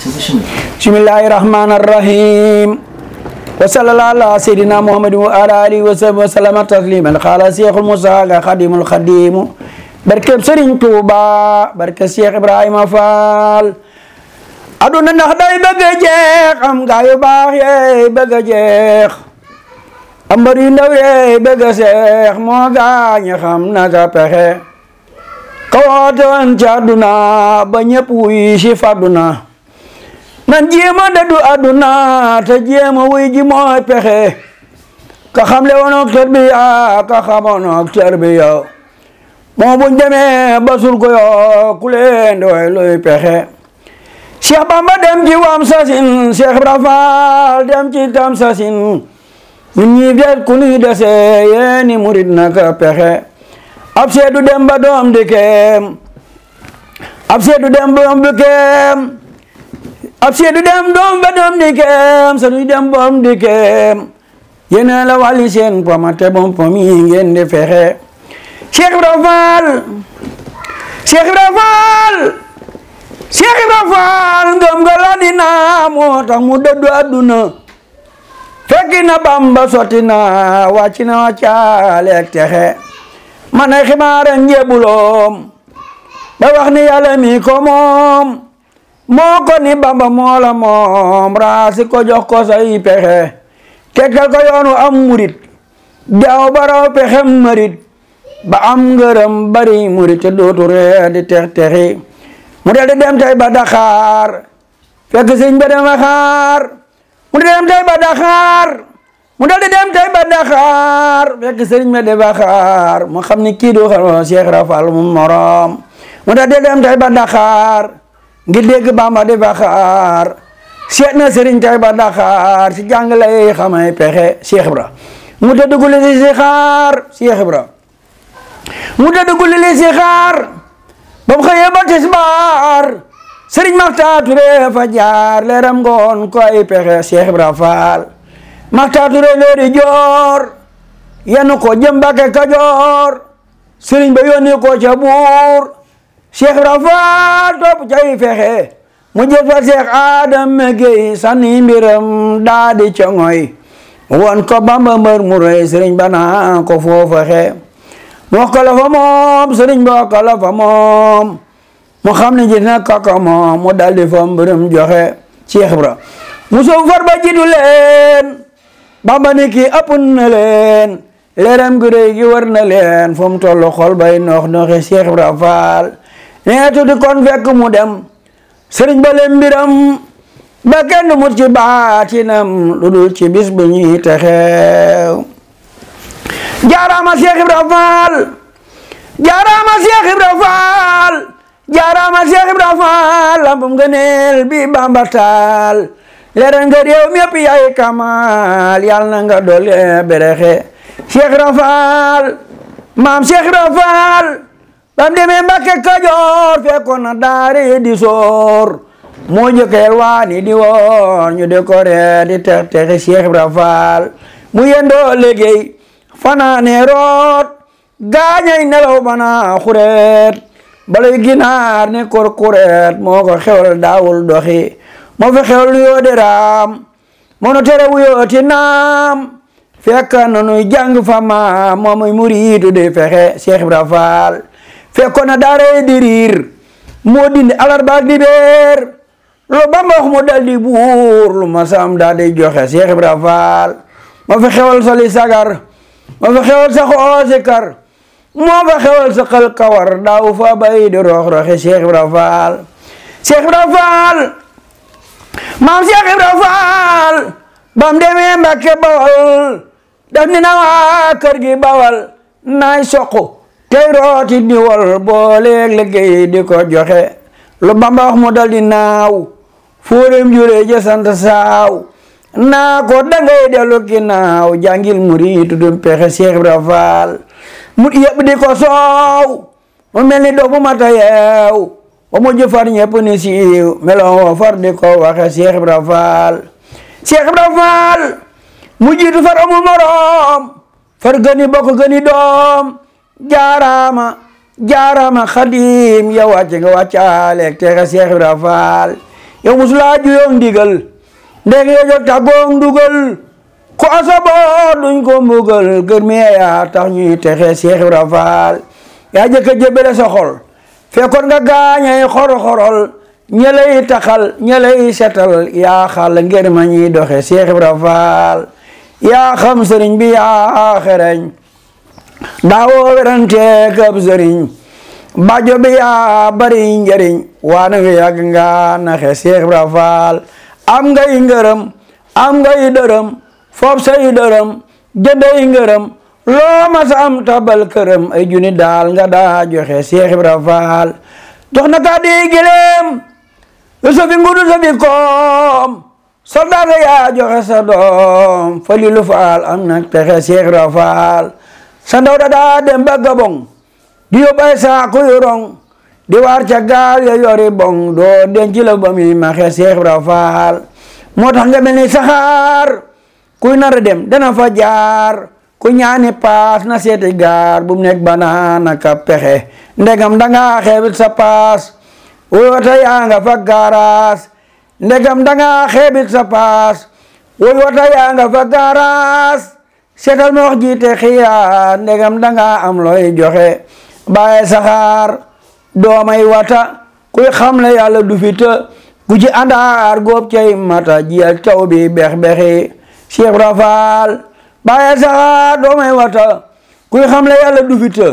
bismillahirrahmanirrahim wa sallallahu ala sayyidina muhammadin wa ala alihi wa sahbihi wa sallama tasliman xaala Cheikhul Moussa ga xadimul xadimu barke Serigne Touba barke Cheikh Ibrahima Fall aduna ndax day bëgg a jeex am gaa yu baax yee bëgg a jeex am mbër yu ndaw yee bëgg a seex moo gaañ xam naka pexe kawoote woon ci aduna ba ñëpp wuy si faduna nan jéema dëddu aduna te jéema wuy ji mooy pexe ka xamle woon ak tarbiya ka xamoon ak tarbiya moo buñ demee ba sul ko yoo ku leen doy luy pexe Cheikh Bamba dem ci wam sasin Cheikh Ibra Fall dem ci tam sasin ñun ñi det ku nuy dese yeeni murit naka pexe ab seedu dem ba doom dikeem ab seedu dem doom dikeem ab seedu dem doom ba doom dikeem sanuy dem boom dikeem yéena la wàlli seen poma te bom pom yi ngeen di fexe Cheikh Ibra Fall Cheikh Ibra Fall Cheikh Ibra Fall ngëm nga la dina moo tax mu dëddu àdduna fekki na Bamba sotti na wàcc na wàccaaleeg texe man ay xibaara njebuloom ba wax ni yàlla mi ko moom moo ko ni Bamba moo la moom raasi ko jox ko say pexe tekkal ko yoonu am murit jaaw baraw pexem marit ba am ngërëm bari murit te dootu ree di tex texi mu del di dem tey ba Dakar fekk sëñ ba dem Dakar mu dem tey ba Dakar mu del di dem tey ba Dakar fekk sëriñ ba dem Dakar mu xam ni kii du xam Cheikh Ibra Fall mu morom mu del di dem tey ba Dakar ngir dégg Bamba di Dakar seet na sëriñ tey ba Dakar si jàngale yi xamay pexe Cheikh Ibra mu tëdd gulli si xaar Cheikh Ibra mu tëdd gulli si xaar ba mu xëyee ba tisbaar Sëriñ Maxtaar Ture fa jaar leeram ngoon ko ay pexe Cheikh Ibra Fall Maxtaar Ture leeri joor yenu ko jëm Mbàkke Kajoor sëriñ ba yónni ko ca buur Cheikh Ibra Fall topp cay fexe mu jël fa Cheikh Adama Gueye sànni mbiram daa di ca ngoy won ko Bamba mbër mu rëy sëriñ ba naa ko foofa xe moo ko la fa moom sëriñ boo ko la fa moom mu xam ne gis na kaka moom mu daldi fa mbërëm joxe Cheikh Ibra mu soof far ba jiitu leen Bamba ni kii ëpp na leen leeram gu rëy gi war na leen fu mu tollu xol bay noox nooxe Cheikh Ibra Fall nee tuuti kon fekk mu dem sëriñ ba leen mbiram ba kenn mut ci baatinam lu dul ci bis bu ñuy texeew jaaraama Cheikh Ibra Fall jaaraama Cheikh Ibra Fall jaaraama Cheikh Ibra Fall lampum ngëneel bi Bamba taal leeral nga réew mi yëpp yaay kamal yàlla na nga doole berexe Cheikh Ibra Fall maam Cheikh Ibra Fall bam demee Mbàkke Kajoor fekkoon na daari di soor moo jëkkeel waani di woor ñu décoré di tex texi Cheikh Ibra Fall mu yendoo liggéey fanaane root gaañay nelaw bana xureet balay ginaar ne kor kureet moo ko xewal daawul doxi moo fi xewal yoo de raam moo no tere wuyooti naam fekk na nuy jàng fa maam moo muy muriitu de fexe Cheikh Ibra Fall fekkoon na daaray di riir moo dindi alarbaak di beer lu Bamba wax mu dal di buur lu masam daa di joxe Cheikh Ibra Fall moo fi xewal soli sagar moo fa xewal sa xoosi kar moo fa xewal sa xal kawar daaw fa bay di rox roxi Cheikh Ibra Fall Cheikh Ibra Fall maam Cheikh Ibra Fall bam demee Mbàkke Bawal daf ni na waa kër gi Bawal naay soqu tey rooti di wol booleeg liggéey di ko joxe lu Bamba wax mu dal di naaw fóorem jure ja sant saaw naa ko dangay dellu ginnaaw jàngil murit dum pexe Cheikh Ibra Fall mu yëpp di ko soow mu mel ni dox bu mata yeew ba mu jëfar ñëpp ni siiw melon wo far di ko waxe Cheikh Ibra Fall Cheikh Ibra Fall mu jiitu far amul morom far gëni bokk gëni doom jaaraama Xadim ya wàcce nga wàccaaleeg texe Cheikh Ibra Fall yow musulaa juyoog ndigal ndeg yo jot tàggoog ndugal ku asaboo duñ ko mbugal kër mi yaa tax ñuy texe Cheikh Ibra Fall yaa jëkk jébale sa xol fekkoon nga gaañay xor-xorol ñelay taxal ñelay setal yaa xal ngir ma ñuy doxe Cheikh Ibra Fall yaa xam sëriñ bi yaa xereñ daawoo werante kab sëriñ bajo bi yaa bari njariñ waana wi yàgg nga naxe Cheikh Ibra Fall am ngay ngërëm am ngay dërëm foof say dërëm jënday ngërëm loo mas am tabal këram ay juni daal nga daa joxe Cheikh Ibra Fall jox na ka di gileem lu sofi ngudu sofi koom soldaar yaa joxe sa doom Falilu Fall am na pexe Cheikh Ibra Fall sa ndaw da daa dem ba Gabon di yóbbay saaku yu rong di waar ca gaal ya yori bong doo denc la ba muy maxe Cheikh Ibra Fall moo tax nga mel ni saxaar kuy nar a dem dana fa jaar ku ñaani paas na seeti gaar bu mu nekk banaana ka pexe ndegam danga xeebit sa paas woyota yaa nga fa gaaraas ndegam danga xeebit sa paas woyota yaa nga fa gaaraas seetal ma wax jiite xiyaar ndegam danga am looy joxe bàyyi saxaar doomay wata kuy xamle yàlla du fi të ku ci àndaar góob cay mata jiyal taw bi bex-bexi Cheikh Ibra Fall bàyyi saxaar doomay wata kuy xamle yàlla du fi të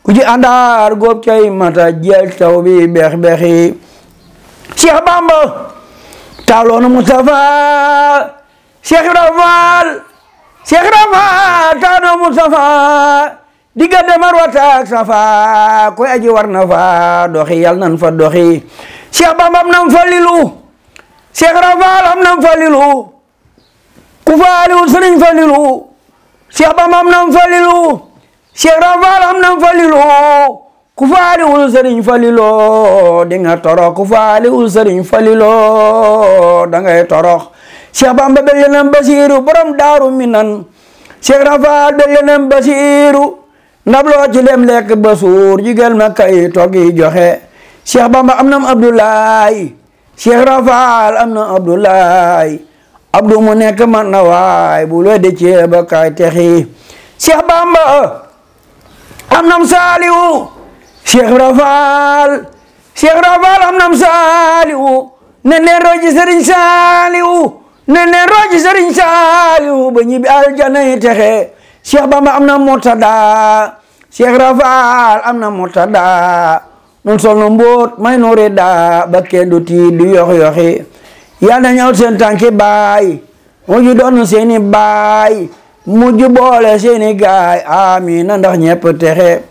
ku ci àndaar góob cay mata jiyal taw bi bex-bexi Cheikh Bamba tawloonu Mustafa Cheikh Ibra Fall Cheikh Ibra Fall tawloonu Mustafa diggante Marwata ak Safa koy aji war na fa doxi yal nan fa doxi Cheikh Bamba am nam Falilu Cheikh Ibra Fall am nam Falilu ku faaliwul Sëriñ Falilu Cheikh Bamba am nam Falilu Cheikh Ibra Fall am nam Falilu ku faaliwul Sëriñ Falilu di nga torox ku faaliwul Sëriñ Falilu da ngay torox Cheikh Bamba bëgg na Basiiru borom Daaru Minan Cheikh Ibra Fall bëgg na Basiiru ndabloo ci dem lekk ba suur jigéen ma kay toggi joxe Cheikh Bamba am nam Abdoulaye Cheikh Ibra Fall am na Abdoulaye Abdou mu nekk man na waay bu loo de ceeba kay texi Cheikh Bamba am nam Saliwu Cheikh Ibra Fall am nam Saliwu ne leen roji Sëriñ Saliwu ne leen roji Sëriñ Saliwu ba ñibbi aljana yi texe Cheikh Bamba am na Murtada Cheikh Ibra Fall am na Murtada nun sol no mbóot may no reda ba kenn du tiit du yoxi yal na ñëw seen tànki baay mujj doon seeni baay mujj boole seeni gaay amiin ndax ñepp texe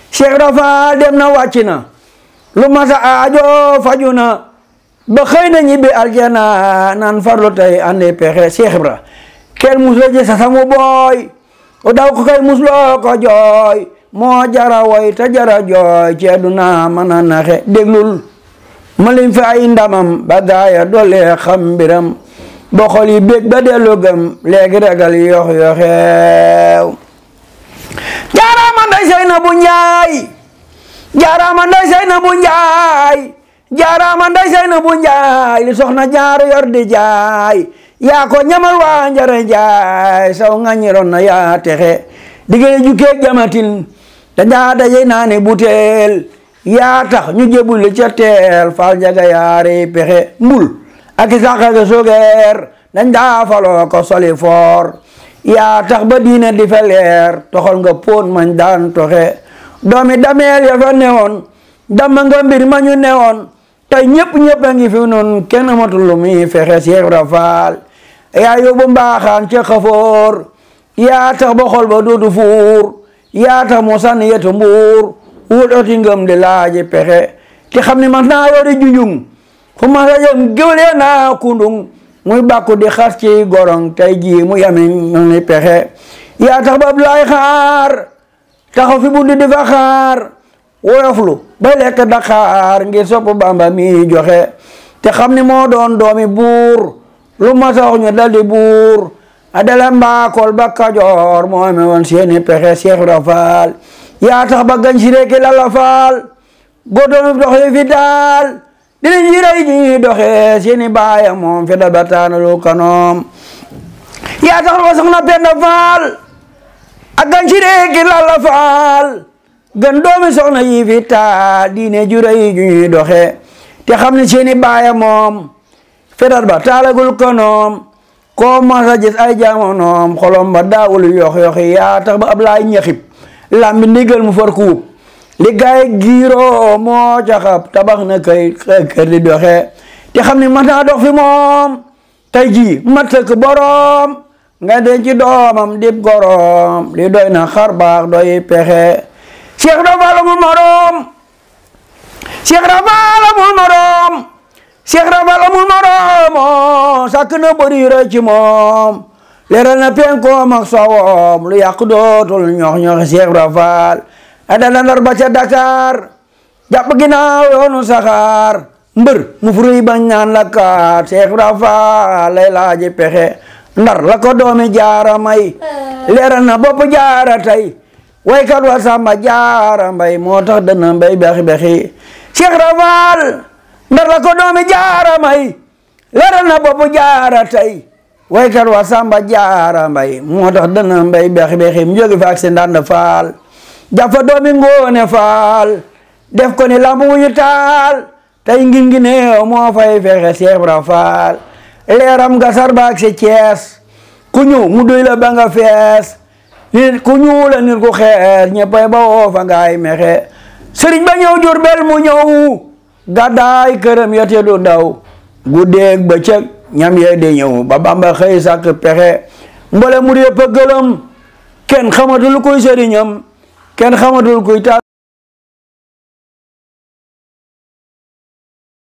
Cheikh Ibra Fall dem na wàcc na lu masa aajo faju na ba xëy na ñibbi aljana nan farlu tey andi pexe Cheikh Ibra kenn musla ji sa sangu booy o daw ko kay musloo ko jooy moo jara woy te jara jooy ci àdduna mën a naxe déglul ma lim fi ay ndamam ba gaaya doole xam mbiram ba xol yi bég ba dellu gëm léegi ragal yox yoxeew jaaraama nday Seynabu Njaay jaaraama nday Seynabu Njaay jaaraama nday Seynabu Njaay li soxna jaar yor di jaay yaa ko ñamal waa njare jaay saw nga ñiroon na yaa texe diggale jukkeeg jamatin te ndaa daje naane buteel yaa tax ñu jébul ca teel Fall Njaga yaari pexe mbul ak Isaaxa ga sogeer dañ daa faloo ko soli foor yaa tax ba diine di fa leer toxal nga poon mañ daan toxe doomi dameel ya fa newoon dama nga mbir ma ñu newoon tey ñëpp a ngi fi noon kenn amatul lu muy fexe Cheikh Ibra Fall yaa yóbbu mbaaxaan ca xafoor yaa tax ba xol ba dootu fuur yaa tax mu sànni yetu mbuur wut oti ngëm di laaji pexe te xam ni mas naa yori junjung fu ma sa jëm géwle naa kundung muy bàkku di xas ci gorong tey jii mu yamin ni pexe yaa tax ba Abdoulaye xaar taxaw fi buntu di fa xaar woyoflu bay lekk Dakar ngir sopp Bamba mi joxe te xam ni moo doon doomi buur lu ma sa wax ñu dal di buur adala mbaakol ba Kajoor moo amee woon seeni pexe Cheikh Ibra Fall yaa tax ba gañ si reki lala faal góor doonu doxee fi daal dinañ yi rey ju ñuy doxee seeni baaya moom fi dal ba taanalu kanoom yaa tax ba soxna Penda Faal ak gan ci réeki Lalla Faal gën doomi soxna yi fi taal diine ju rey ju ñuy doxee te xam ne seeni baaya moom fi dal ba taalagul kanoom koo masa gis ay jamonoom xolom ba daawul yox-yoxi yaa tax ba Ablaay ñaxib lambi ndigal mu far kuub li gaay giiroo moo caxab tabax na kër di doxe te xam ni mat naa dox fi moom tey jii mat sëkk boroom nga denc doomam dib goroom li doy na xar baax doy pexe Cheikh Ibra Fall amul morom Cheikh Ibra Fall amul morom Cheikh Ibra Fall amul morom sàkk na bëri rëy ci moom leeral na penkoom ak sowom lu yàq dootul ñox Cheikh Ibra Fall adana Ndar ba ca Dakar jàpp ginnaaw yoonu saxaar mbër mu furuy bañ naan la kaat Cheikh Ibra Fall lay laaji pexe Ndar la ko doomi jaara may leeral na bopp jaara tey waykat wa Samba Jaara Mbay moo tax dana mbay bexi Cheikh Ibra Fall Ndar la ko doomi jaara may leeral na bopp jaara tey waykat wa Samba Jaara Mbay moo tax dana mbay bexi mu jóge fi ak seen Ndanda Faal jafa doomi Ngoone Faal def ko ni lamp wu ñu taal tey ngin neew moo fay fexe Cheikh Ibra Fall leeram nga sarbaak si Cees ku ñëw mu doy la ba nga fees nit ku ñëw la nit ku xees ñëppay ba woo fa ngaay mexe sëriñ ba ñëw Jurbel mu ñëw gàddaay këram yote du daw guddeeg bëccëg ñam yee di ñëw ba Bamba xëy sàkk pexe mbole mu yëpp a gëlëm kenn xamatul kuy sëriñam kenn xamatul kuy